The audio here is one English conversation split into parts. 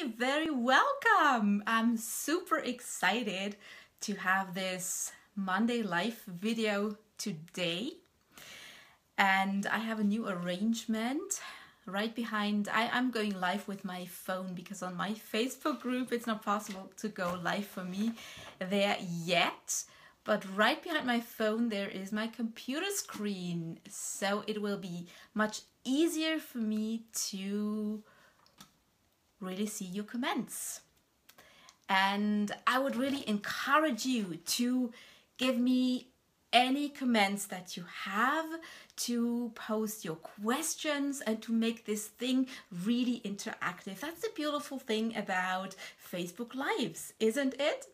very welcome. I'm super excited to have this Monday live video today. And I have a new arrangement right behind. I'm going live with my phone because on my Facebook group it's not possible to go live for me there yet. But right behind my phone there is my computer screen. So it will be much easier for me to really see your comments. And I would really encourage you to give me any comments that you have, to post your questions and to make this thing really interactive. That's the beautiful thing about Facebook Lives, isn't it?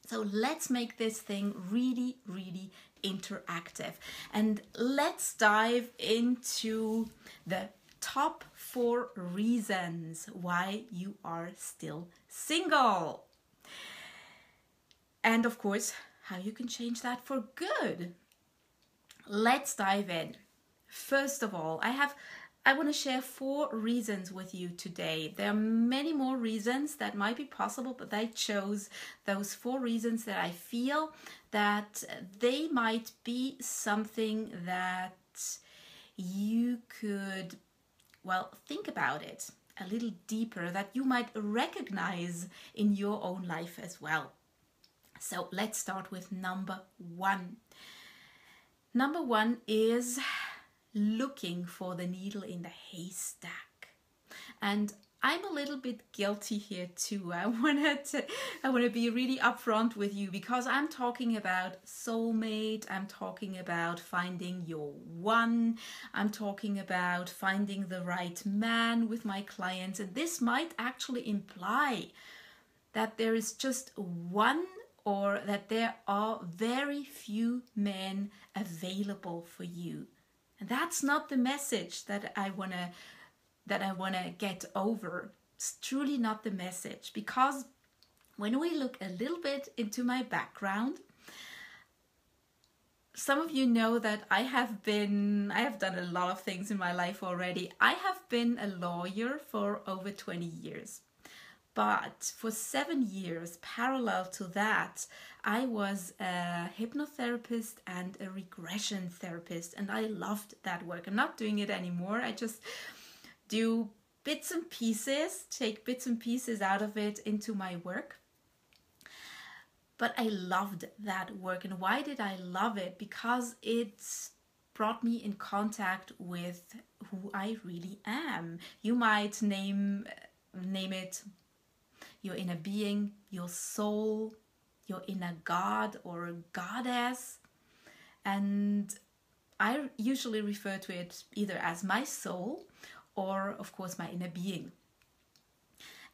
So let's make this thing really, really interactive. And let's dive into the top 4 reasons why you are still single. And of course, how you can change that for good. Let's dive in. First of all, I want to share 4 reasons with you today. There are many more reasons that might be possible, but I chose those 4 reasons that I feel that they might be something that you could, well, think about it a little deeper, that you might recognize in your own life as well. So let's start with number 1. Number 1 is looking for the needle in the haystack. And I'm a little bit guilty here too. I want to be really upfront with you because I'm talking about soulmate, I'm talking about finding your one, I'm talking about finding the right man with my clients, and this might actually imply that there is just one, or that there are very few men available for you. And that's not the message that I wanna get over. It's truly not the message, because when we look a little bit into my background, some of you know that I have done a lot of things in my life already. I have been a lawyer for over 20 years. But for 7 years, parallel to that, I was a hypnotherapist and a regression therapist, and I loved that work. I'm not doing it anymore. I just do bits and pieces, take bits and pieces out of it into my work. But I loved that work. And why did I love it? Because it brought me in contact with who I really am. You might name it your inner being, your soul, your inner god or goddess. And I usually refer to it either as my soul or, of course, my inner being.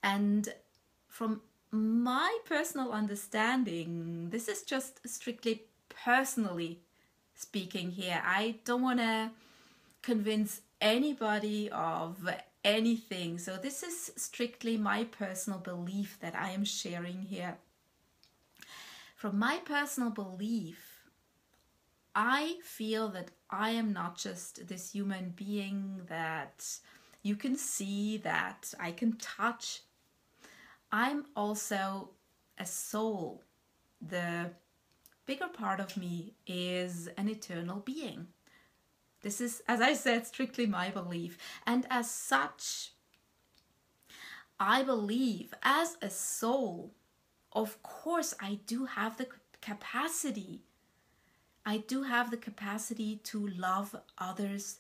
And from my personal understanding, this is just strictly personally speaking here. I don't want to convince anybody of anything. So this is strictly my personal belief that I am sharing here. From my personal belief, I feel that I am not just this human being that you can see, that I can touch. I'm also a soul. The bigger part of me is an eternal being. This is, as I said, strictly my belief. And as such, I believe as a soul, of course, I do have the capacity. I do have the capacity to love others,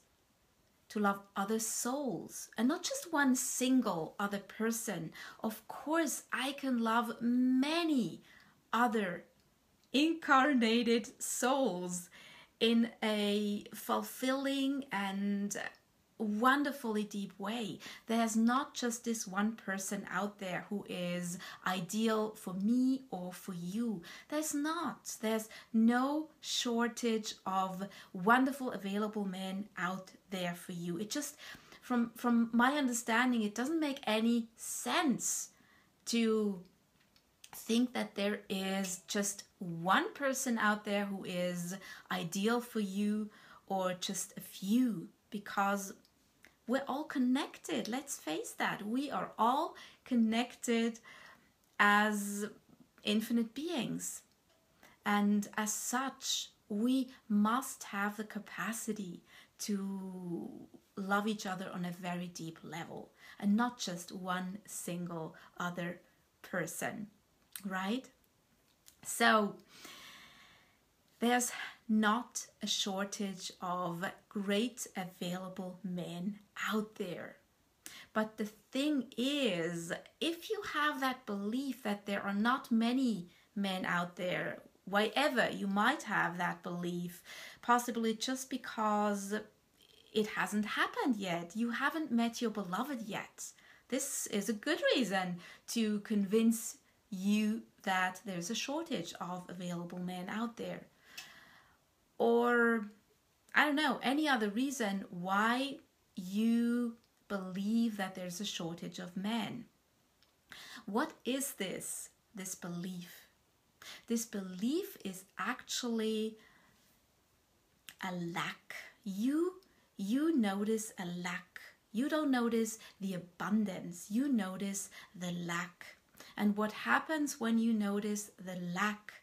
to love other souls, and not just one single other person. Of course, I can love many other incarnated souls in a fulfilling and wonderfully deep way. There's not just this one person out there who is ideal for me or for you. There's not. There's no shortage of wonderful available men out there for you. It just, from my understanding, it doesn't make any sense to think that there is just one person out there who is ideal for you, or just a few, because we're all connected. Let's face that. We are all connected as infinite beings. And as such, we must have the capacity to love each other on a very deep level and not just one single other person, right? So there's not a shortage of great available men out there. But the thing is, if you have that belief that there are not many men out there, why ever you might have that belief, possibly just because it hasn't happened yet, you haven't met your beloved yet. This is a good reason to convince you that there's a shortage of available men out there. Or, I don't know, any other reason why you believe that there's a shortage of men. What is this belief? This belief is actually a lack. You notice a lack. You don't notice the abundance. You notice the lack. And what happens when you notice the lack?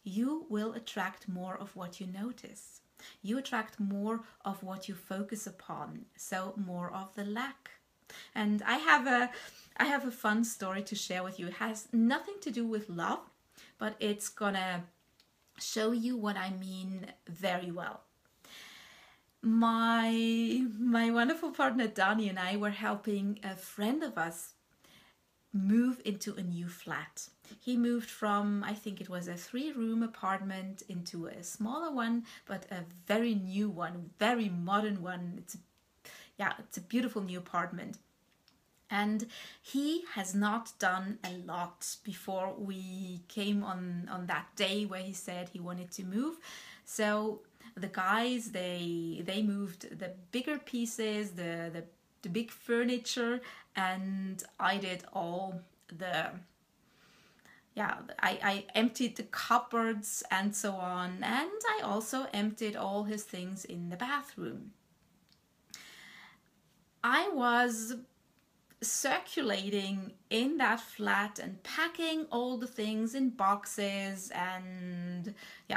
You will attract more of what you notice. You attract more of what you focus upon, so more of the lack. And I have a fun story to share with you. It has nothing to do with love, but it's gonna show you what I mean very well. My wonderful partner Dani and I were helping a friend of us move into a new flat. He moved from, I think it was a 3-room apartment into a smaller one, but a very new one, very modern one. It's a beautiful new apartment. And he has not done a lot before we came on that day where he said he wanted to move. So the guys, they moved the bigger pieces, the big furniture, and I did all I emptied the cupboards and so on, and I also emptied all his things in the bathroom. I was circulating in that flat and packing all the things in boxes and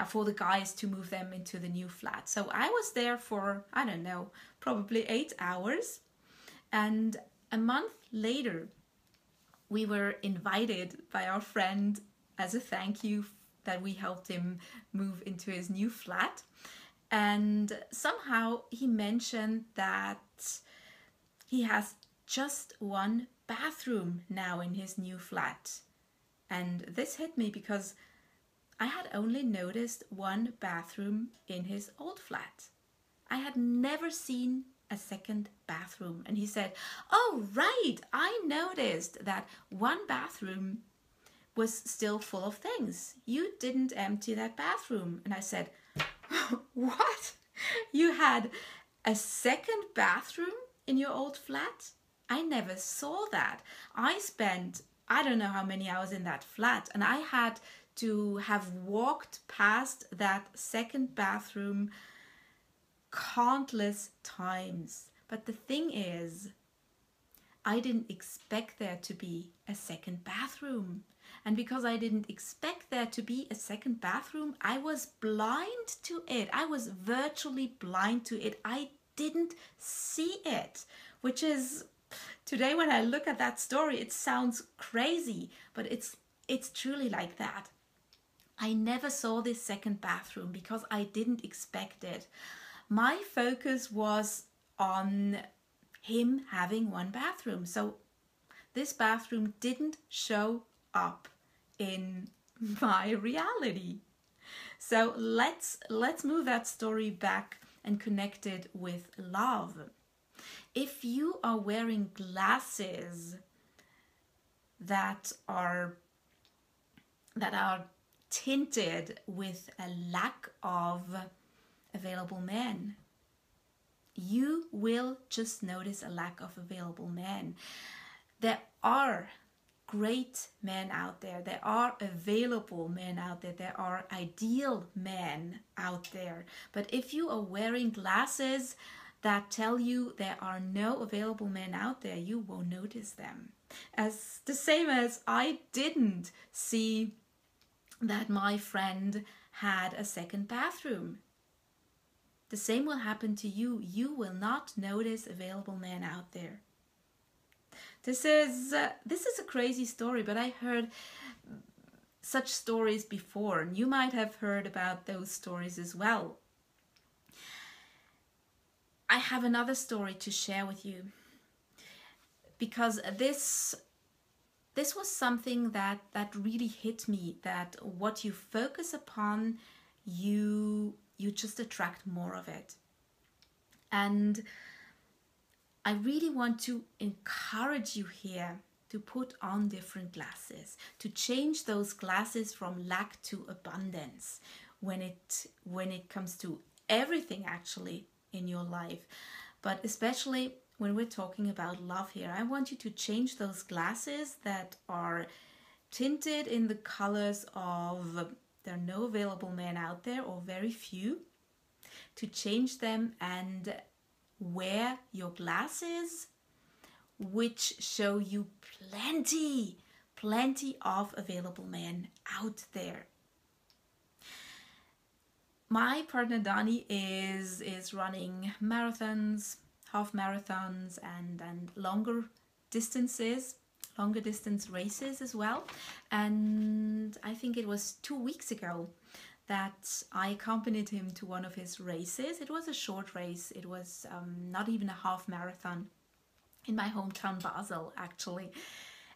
for the guys to move them into the new flat. So I was there for, I don't know, probably 8 hours. And a month later, we were invited by our friend as a thank you that we helped him move into his new flat. And somehow he mentioned that he has just one bathroom now in his new flat. And this hit me because I had only noticed one bathroom in his old flat. I had never seen a second bathroom. And he said, "Oh, right, I noticed that one bathroom was still full of things. You didn't empty that bathroom." And I said, "What? You had a second bathroom in your old flat? I never saw that. I spent, I don't know how many hours in that flat, and I had to have walked past that second bathroom countless times. But the thing is, I didn't expect there to be a second bathroom. And because I didn't expect there to be a second bathroom, I was blind to it. I was virtually blind to it. I didn't see it, which is, today when I look at that story, it sounds crazy, but it's truly like that. I never saw this second bathroom because I didn't expect it. My focus was on him having one bathroom. So this bathroom didn't show up in my reality. So let's move that story back and connect it with love. If you are wearing glasses that are tinted with a lack of available men, you will just notice a lack of available men. There are great men out there. There are available men out there. There are ideal men out there. But if you are wearing glasses that tell you there are no available men out there, you won't notice them. As the same as I didn't see that my friend had a second bathroom. The same will happen to you. You will not notice available men out there. This is a crazy story, but I heard such stories before, and you might have heard about those stories as well. I have another story to share with you, because this was something that really hit me, that what you focus upon, you just attract more of it. And I really want to encourage you here to put on different glasses, to change those glasses from lack to abundance when it comes to everything actually in your life, but especially when we're talking about love here. I want you to change those glasses that are tinted in the colors of there are no available men out there, or very few, to change them and wear your glasses which show you plenty of available men out there. My partner Dani is running marathons, half marathons, and longer distance races as well. And I think it was 2 weeks ago that I accompanied him to one of his races. It was a short race. It was not even a half marathon, in my hometown Basel actually.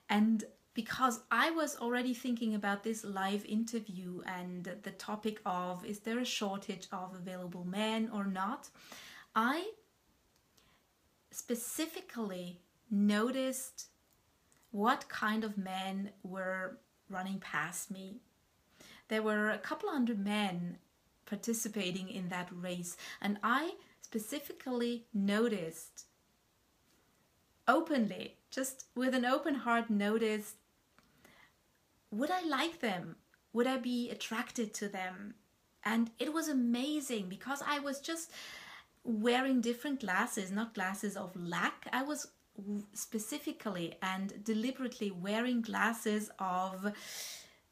And because I was already thinking about this live interview and the topic of, is there a shortage of available men or not, I specifically noticed what kind of men were running past me. There were a couple hundred men participating in that race, and I specifically noticed openly, just with an open heart, noticed, would I like them? Would I be attracted to them? And it was amazing, because I was just wearing different glasses, not glasses of lack. I was specifically and deliberately wearing glasses of,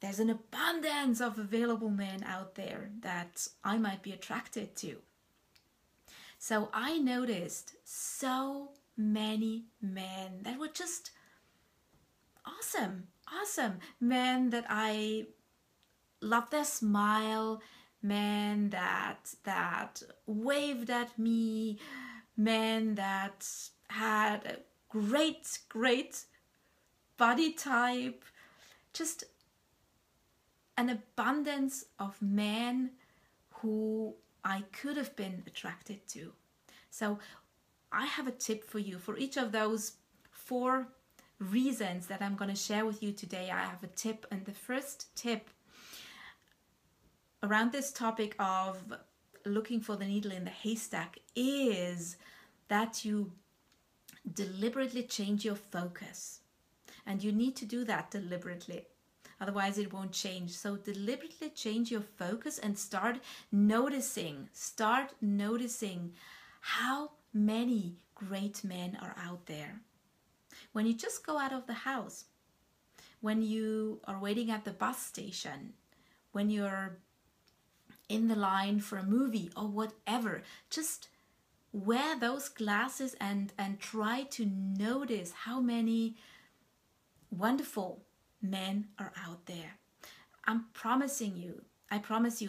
there's an abundance of available men out there that I might be attracted to. So I noticed so many men that were just awesome men, that I loved their smile, men that waved at me, men that had a great body type, just an abundance of men who I could have been attracted to. So I have a tip for you. For each of those 4 reasons that I'm going to share with you today, I have a tip. And the first tip around this topic of looking for the needle in the haystack is that you deliberately change your focus. And you need to do that deliberately. Otherwise it won't change. So deliberately change your focus and start noticing how many great men are out there. When you just go out of the house, when you are waiting at the bus station, when you're in the line for a movie or whatever, just wear those glasses and try to notice how many wonderful men are out there. I promise you,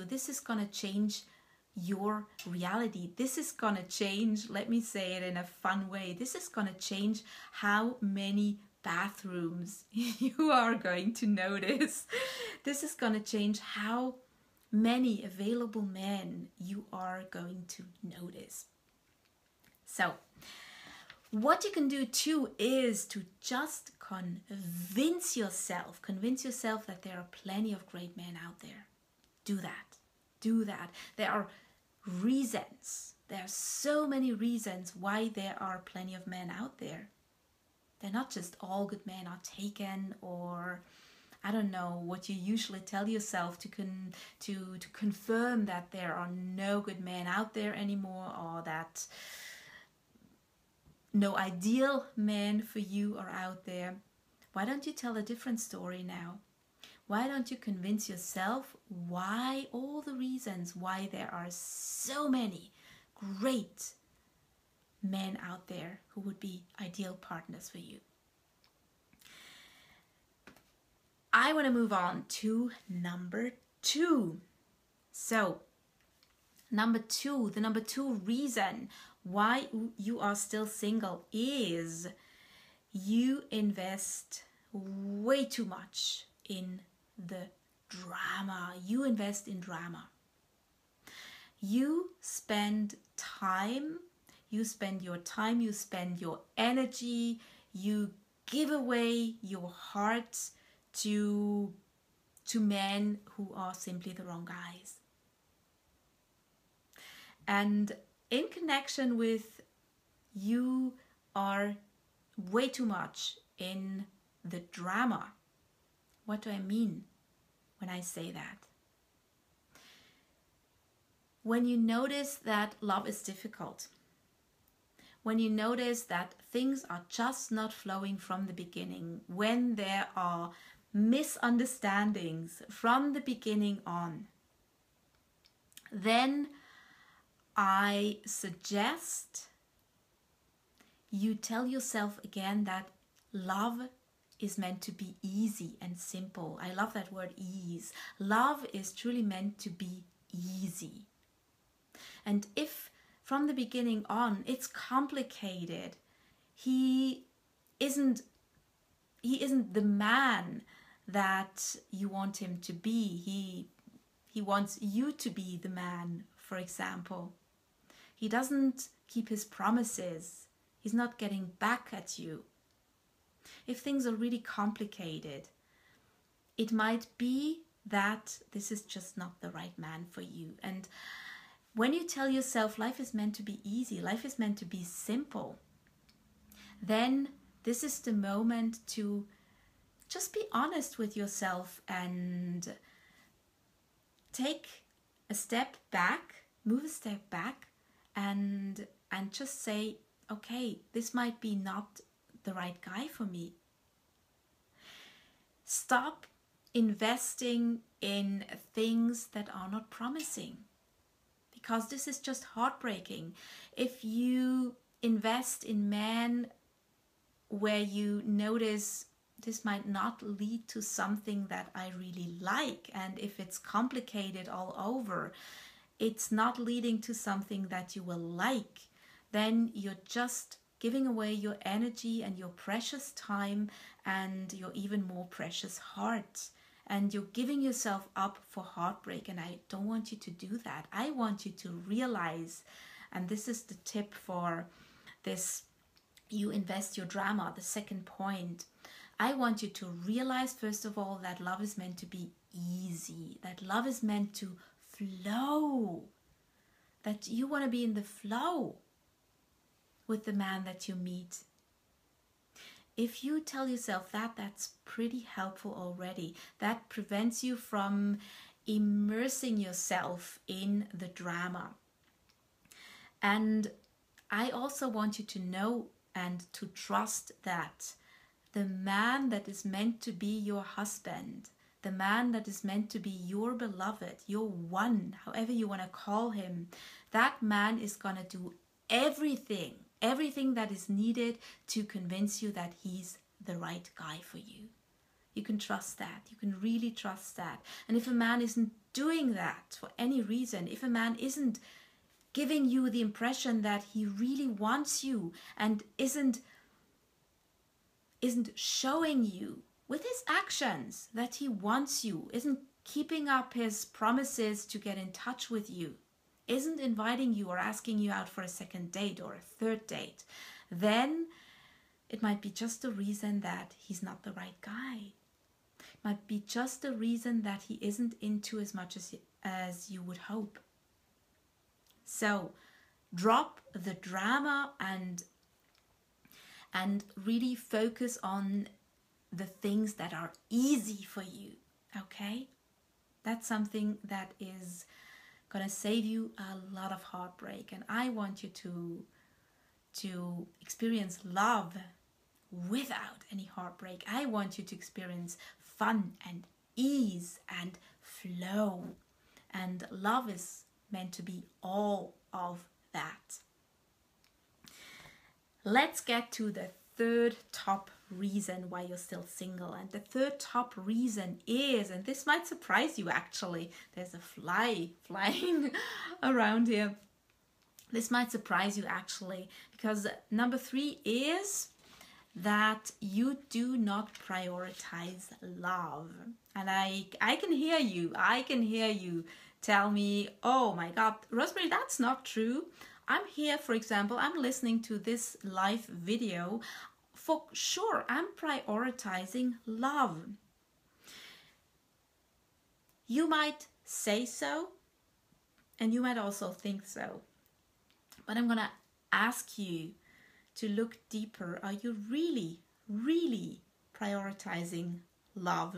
this is going to change your reality. This is going to change, let me say it in a fun way, this is going to change how many bathrooms you are going to notice. This is going to change how many available men you are going to notice. So what you can do too is to just convince yourself that there are plenty of great men out there. Do that. There are so many reasons why there are plenty of men out there. They're not just all good men are taken, or I don't know what you usually tell yourself to confirm that there are no good men out there anymore, or that no ideal men for you are out there, why don't you tell a different story now? Why don't you convince yourself why, all the reasons why there are so many great men out there who would be ideal partners for you? I want to move on to number 2. So, the number two reason why you are still single is you invest way too much in the drama. You invest in drama. You spend time, you spend your energy, you give away your heart to men who are simply the wrong guys. And in connection with, you are way too much in the drama. What do I mean when I say that? When you notice that love is difficult, when you notice that things are just not flowing from the beginning, when there are misunderstandings from the beginning on, then I suggest you tell yourself again that love is meant to be easy and simple. I love that word, ease. Love is truly meant to be easy. And if from the beginning on it's complicated, he isn't the man that you want him to be. He wants you to be the man, for example. He doesn't keep his promises. He's not getting back at you. If things are really complicated, it might be that this is just not the right man for you. And when you tell yourself life is meant to be easy, life is meant to be simple, then this is the moment to just be honest with yourself and take a step back, move a step back, and just say, okay, this might be not the right guy for me. Stop investing in things that are not promising, because this is just heartbreaking. If you invest in men where you notice this might not lead to something that I really like, and if it's complicated all over, it's not leading to something that you will like, then you're just giving away your energy and your precious time and your even more precious heart. And you're giving yourself up for heartbreak, and I don't want you to do that. I want you to realize, and this is the tip for this, you invest your drama, the second point. I want you to realize, first of all, that love is meant to be easy, that love is meant to flow, that you want to be in the flow with the man that you meet. If you tell yourself that, that's pretty helpful already. That prevents you from immersing yourself in the drama. And I also want you to know and to trust that the man that is meant to be your husband, the man that is meant to be your beloved, your one, however you want to call him, that man is going to do everything that is needed to convince you that he's the right guy for you. You can trust that. You can really trust that. And if a man isn't doing that for any reason, if a man isn't giving you the impression that he really wants you and isn't showing you with his actions that he wants you, isn't keeping up his promises to get in touch with you, isn't inviting you or asking you out for a second date or a third date, then it might be just a reason that he's not the right guy. It might be just a reason that he isn't into as much as you would hope. So drop the drama and really focus on the things that are easy for you, okay? That's something that is gonna save you a lot of heartbreak, and I want you to experience love without any heartbreak. I want you to experience fun and ease and flow. And love is meant to be all of that. Let's get to the third top reason why you're still single. And the third top reason is, and this might surprise you actually, there's a fly flying around here. This might surprise you actually, because number 3 is that you do not prioritize love. And I can hear you tell me, oh my God, Rosemary, that's not true. I'm here, for example, I'm listening to this live video. For sure, I'm prioritizing love. You might say so, and you might also think so. But I'm gonna ask you to look deeper. Are you really, really prioritizing love?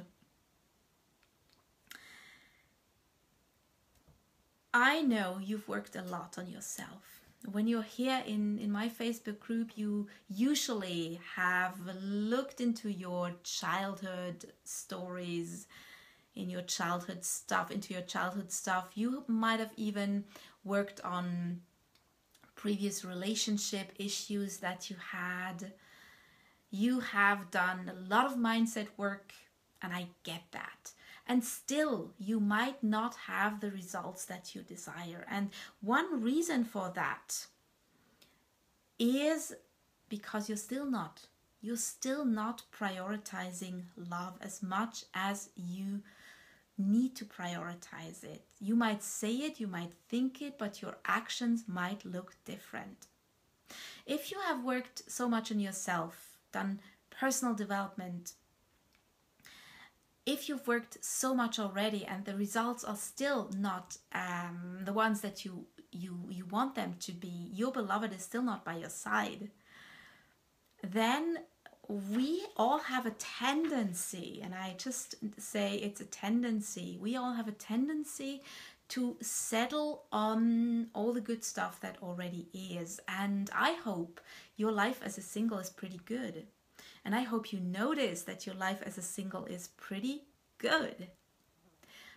I know you've worked a lot on yourself. When you're here in my Facebook group, you usually have looked into your childhood stories, into your childhood stuff. You might have even worked on previous relationship issues that you had. You have done a lot of mindset work, and I get that. And still, you might not have the results that you desire. And one reason for that is because you're still not prioritizing love as much as you need to prioritize it. You might say it, you might think it, but your actions might look different. If you have worked so much on yourself, done personal development, if you've worked so much already and the results are still not the ones that you want them to be, your beloved is still not by your side, then we all have a tendency, and I just say it's a tendency, we all have a tendency to settle on all the good stuff that already is. And I hope your life as a single is pretty good. And I hope you notice that your life as a single is pretty good.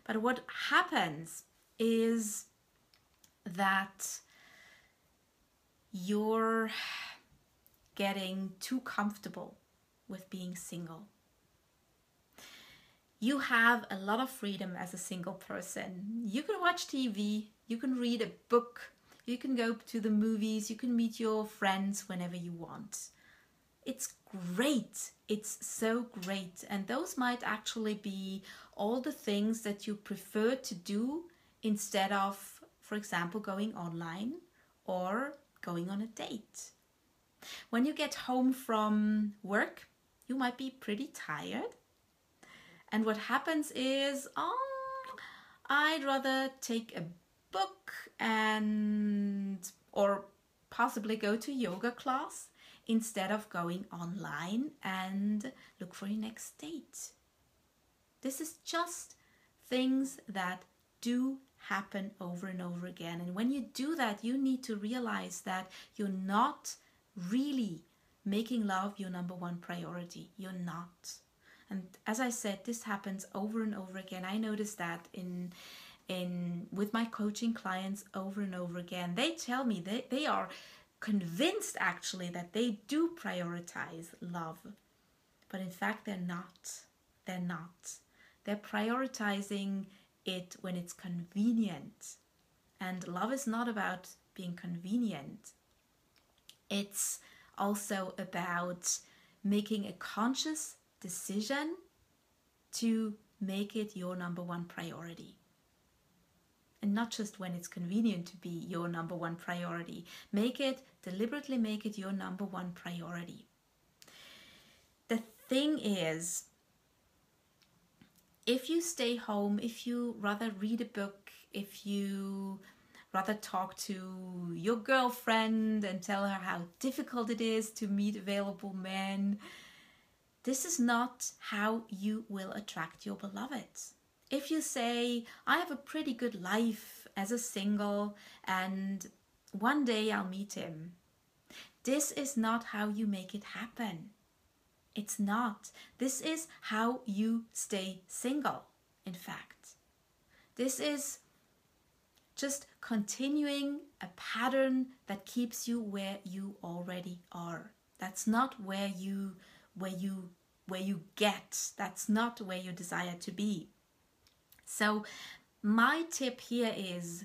But what happens is that you're getting too comfortable with being single. You have a lot of freedom as a single person. You can watch TV, you can read a book, you can go to the movies, you can meet your friends whenever you want. It's great. It's so great. And those might actually be all the things that you prefer to do instead of, for example, going online or going on a date. When you get home from work, you might be pretty tired. And what happens is, I'd rather take a book or possibly go to yoga class instead of going online and look for your next date. This is just things that do happen over and over again. And when you do that, you need to realize that you're not really making love your number one priority. You're not. And as I said, this happens over and over again. I notice that with my coaching clients over and over again. They tell me they are convinced actually that they do prioritize love, but in fact they're not. They're prioritizing it when it's convenient, and love is not about being convenient. It's also about making a conscious decision to make it your number one priority. And not just when it's convenient to be your number one priority. Deliberately make it your number one priority. The thing is, if you stay home, if you rather read a book, if you rather talk to your girlfriend and tell her how difficult it is to meet available men, this is not how you will attract your beloved. If you say, I have a pretty good life as a single and one day I'll meet him, This is not how you make it happen. It's not. This is how you stay single, in fact. This is just continuing a pattern that keeps you where you already are. That's not where you get. That's not where you desire to be. So my tip here is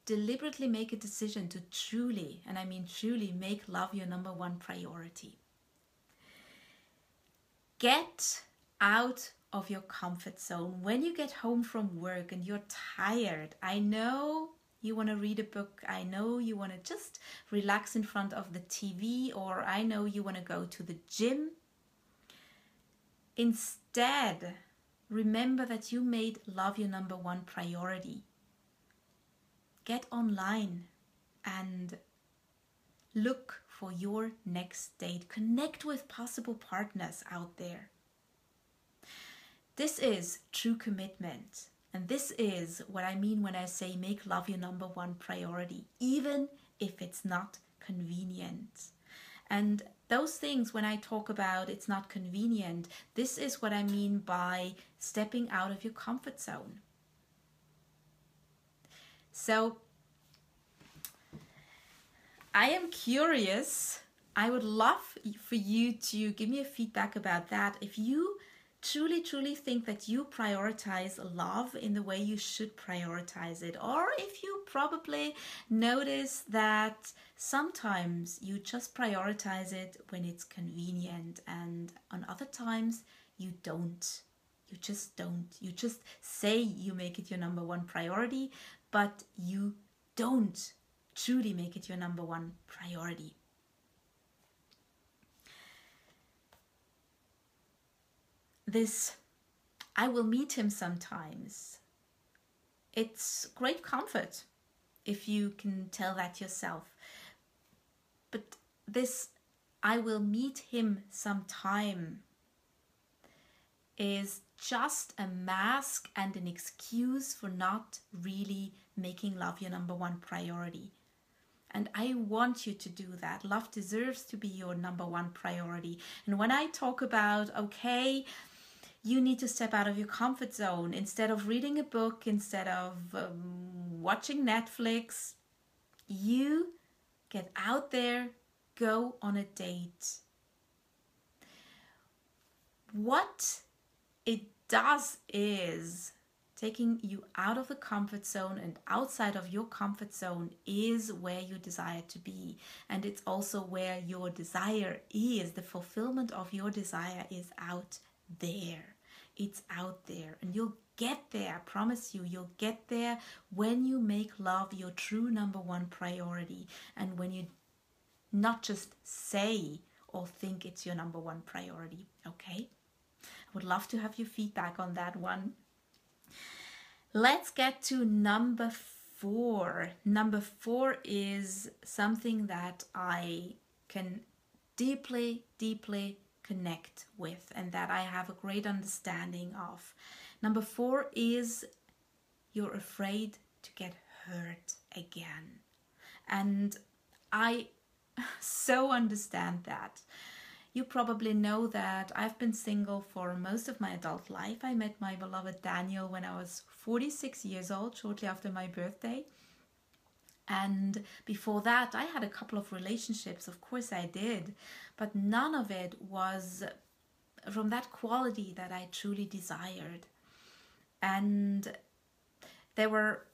deliberately make a decision to truly, and I mean truly, make love your number one priority. Get out of your comfort zone. When you get home from work and you're tired, I know you want to read a book, I know you want to just relax in front of the TV, or I know you want to go to the gym. Instead, remember that you made love your number one priority. Get online and look for your next date. Connect with possible partners out there. This is true commitment. And this is what I mean when I say make love your number one priority, even if it's not convenient. And those things, when I talk about it's not convenient, this is what I mean by stepping out of your comfort zone. So I am curious. I would love for you to give me a feedback about that. If you truly think that you prioritize love in the way you should prioritize it, or if you probably notice that sometimes you just prioritize it when it's convenient, and on other times you don't. You just don't. You just say you make it your number one priority, but you don't truly make it your number one priority. This, I will meet him sometimes. It's great comfort if you can tell that yourself. But this, I will meet him sometime, is just a mask and an excuse for not really making love your number one priority. And I want you to do that. Love deserves to be your number one priority. And when I talk about, okay, you need to step out of your comfort zone. Instead of reading a book, instead of watching Netflix, you get out there, go on a date. What it does is taking you out of the comfort zone, and outside of your comfort zone is where you desire to be. And it's also where your desire is. The fulfillment of your desire is out there. It's out there, and you'll get there. I promise you, you'll get there when you make love your true number one priority, and when you not just say or think it's your number one priority. Okay? I would love to have your feedback on that one. Let's get to number 4. Number 4 is something that I can deeply connect with, and that I have a great understanding of. Number 4 is you're afraid to get hurt again. And I so understand that. You probably know that I've been single for most of my adult life. I met my beloved Daniel when I was 46 years old, shortly after my birthday. And before that, I had a couple of relationships. Of course I did. But none of it was from that quality that I truly desired. And there were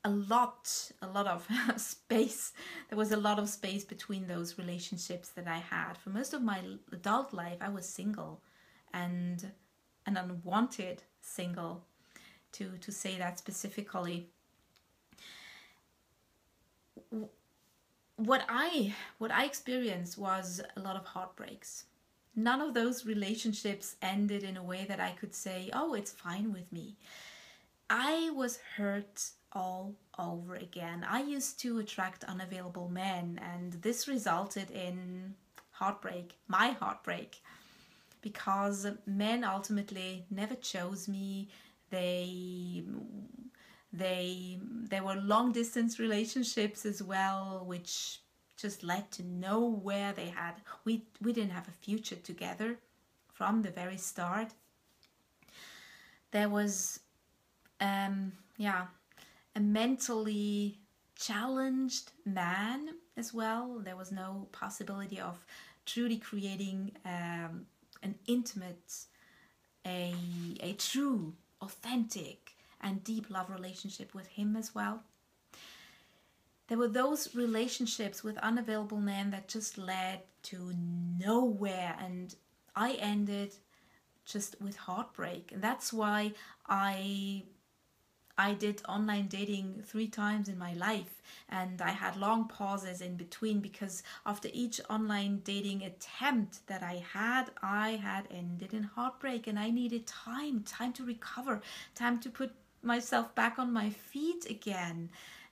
a lot of space. There was a lot of space between those relationships that I had. For most of my adult life, I was single, and an unwanted single, to say that specifically. What I experienced was a lot of heartbreaks. None of those relationships ended in a way that I could say, oh, it's fine with me. I was hurt all over again. I used to attract unavailable men, and this resulted in heartbreak, my heartbreak, because men ultimately never chose me. There were long distance relationships as well, which just led to nowhere. We didn't have a future together from the very start. There was a mentally challenged man as well. There was no possibility of truly creating an intimate, a true, authentic and deep love relationship with him as well. There were those relationships with unavailable men that just led to nowhere, and I ended just with heartbreak. And that's why I did online dating 3 times in my life, and I had long pauses in between, because after each online dating attempt that I had ended in heartbreak, and I needed time to recover, time to put myself back on my feet again,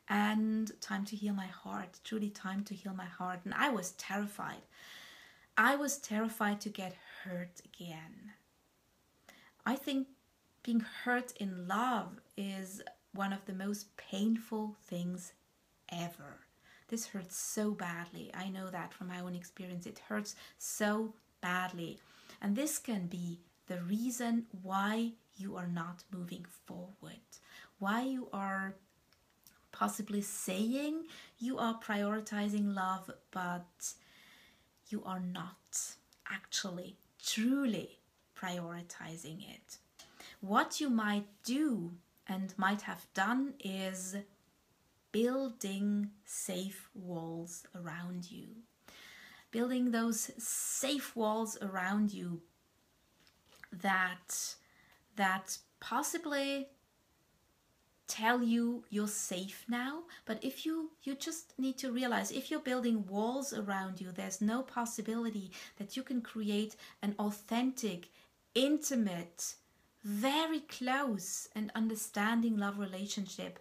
and time to heal my heart, truly time to heal my heart. And I was terrified. I was terrified to get hurt again. I think being hurt in love is one of the most painful things ever. This hurts so badly. I know that from my own experience. It hurts so badly. And this can be the reason why you are not moving forward, why you are possibly saying you are prioritizing love, but you are not actually truly prioritizing it. What you might do and might have done is building safe walls around you. Building those safe walls around you that possibly tell you you're safe now. But if you just need to realize, if you're building walls around you, there's no possibility that you can create an authentic, intimate, very close and understanding love relationship.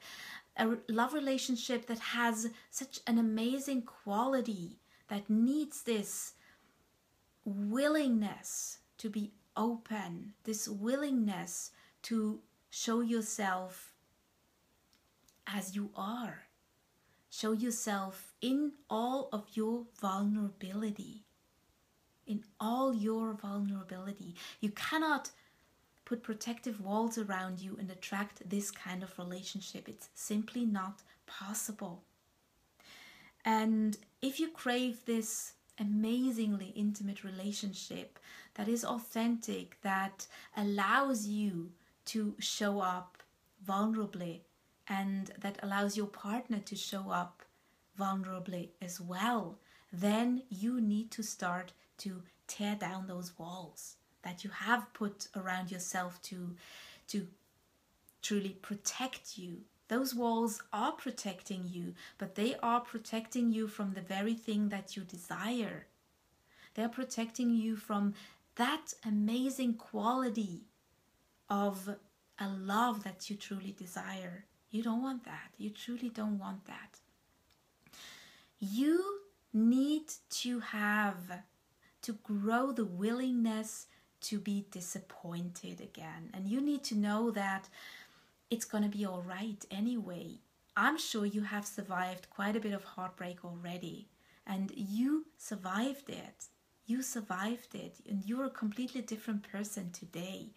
A love relationship that has such an amazing quality, that needs this willingness to be open, this willingness to show yourself as you are. Show yourself in all of your vulnerability. In all your vulnerability. You cannot put protective walls around you and attract this kind of relationship. It's simply not possible. And if you crave this amazingly intimate relationship that is authentic, that allows you to show up vulnerably, and that allows your partner to show up vulnerably as well, then you need to start to tear down those walls that you have put around yourself to truly protect you. Those walls are protecting you, but they are protecting you from the very thing that you desire. They're protecting you from that amazing quality of a love that you truly desire. You don't want that. You truly don't want that. You need to grow the willingness to be disappointed again. And you need to know that it's going to be all right anyway. I'm sure you have survived quite a bit of heartbreak already. And you survived it. You survived it. And you're a completely different person today.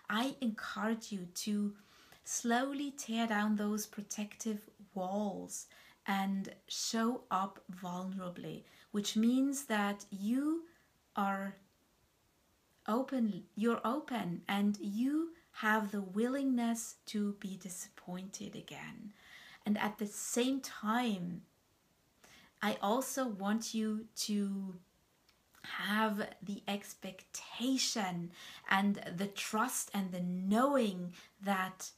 I encourage you to slowly tear down those protective walls and show up vulnerably, which means that you are open, you're open, and you have the willingness to be disappointed again. And at the same time, I also want you to have the expectation and the trust and the knowing that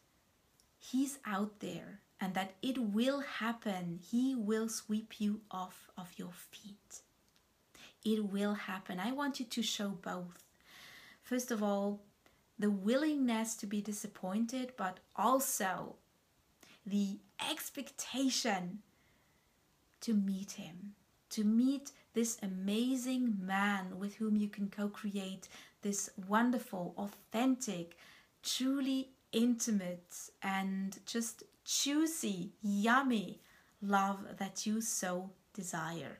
He's out there and that it will happen. He will sweep you off of your feet. It will happen. I want you to show both. First of all, the willingness to be disappointed, but also the expectation to meet Him, to meet this amazing man with whom you can co-create this wonderful, authentic, truly intimate and just juicy, yummy love that you so desire.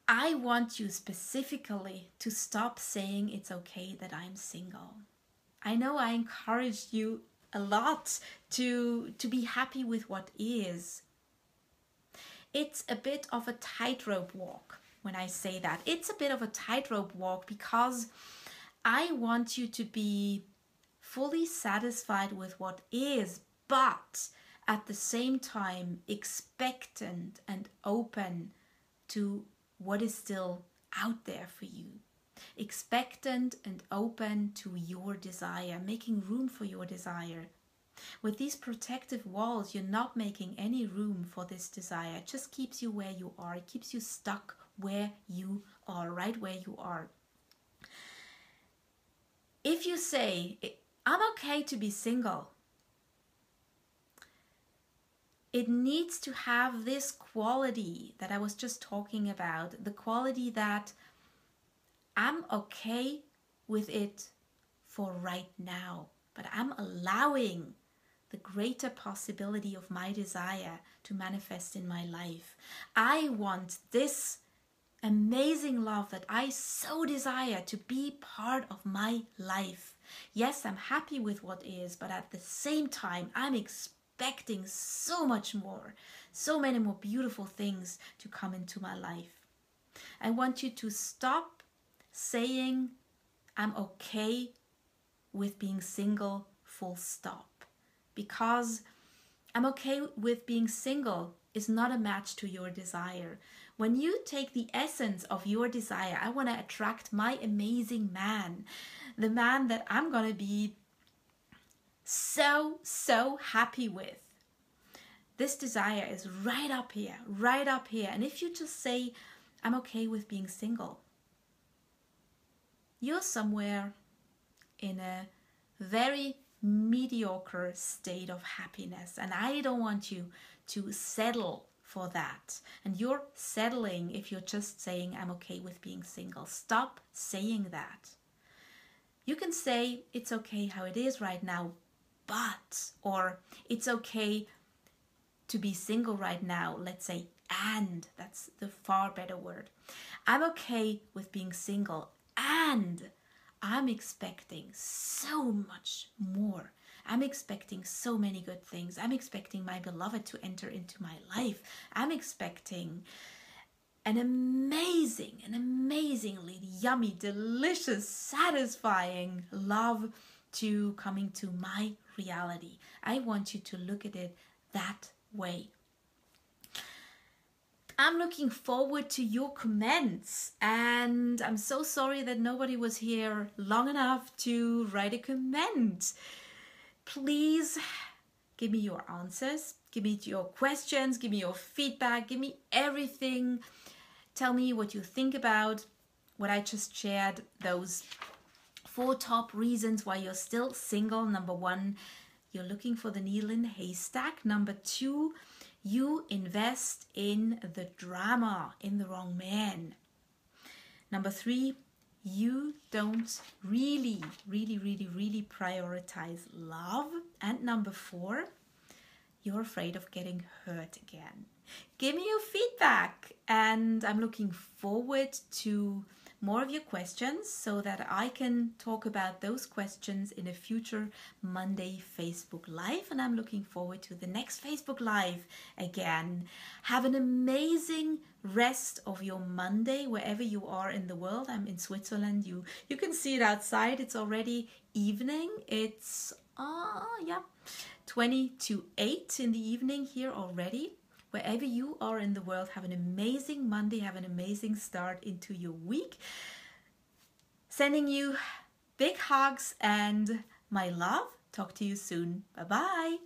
I want you specifically to stop saying it's okay that I'm single. I know I encouraged you a lot to be happy with what is. It's a bit of a tightrope walk when I say that. It's a bit of a tightrope walk because I want you to be fully satisfied with what is, but at the same time expectant and open to what is still out there for you. Expectant and open to your desire, making room for your desire. With these protective walls, you're not making any room for this desire. It just keeps you where you are. It keeps you stuck where you are, right where you are. If you say, I'm okay to be single, it needs to have this quality that I was just talking about, the quality that I'm okay with it for right now, but I'm allowing the greater possibility of my desire to manifest in my life. I want this amazing love that I so desire to be part of my life. Yes, I'm happy with what is, but at the same time, I'm expecting so much more, so many more beautiful things to come into my life. I want you to stop saying I'm okay with being single, full stop. Because I'm okay with being single is not a match to your desire. When you take the essence of your desire, I want to attract my amazing man, the man that I'm going to be so happy with. This desire is right up here, right up here. And if you just say, I'm okay with being single, you're somewhere in a very mediocre state of happiness. And I don't want you to settle for that. And you're settling if you're just saying, I'm okay with being single. Stop saying that. You can say, it's okay how it is right now, but, or it's okay to be single right now, let's say, and, that's the far better word. I'm okay with being single, and I'm expecting so much more. I'm expecting so many good things. I'm expecting my beloved to enter into my life. I'm expecting an amazingly yummy, delicious, satisfying love to coming to my reality. I want you to look at it that way. I'm looking forward to your comments, and I'm so sorry that nobody was here long enough to write a comment. Please give me your answers, give me your questions, give me your feedback, give me everything. Tell me what you think about what I just shared, those 4 top reasons why you're still single. Number 1, you're looking for the needle in the haystack. Number 2, you invest in the drama, in the wrong man. Number 3, you don't really prioritize love. And number 4, you're afraid of getting hurt again. Give me your feedback, and I'm looking forward to more of your questions so that I can talk about those questions in a future Monday Facebook Live. And I'm looking forward to the next Facebook Live again. Have an amazing rest of your Monday wherever you are in the world. I'm in Switzerland. You can see it outside. It's already evening. It's 20 to 8 in the evening here already. Wherever you are in the world, have an amazing Monday, have an amazing start into your week. Sending you big hugs and my love. Talk to you soon. Bye-bye.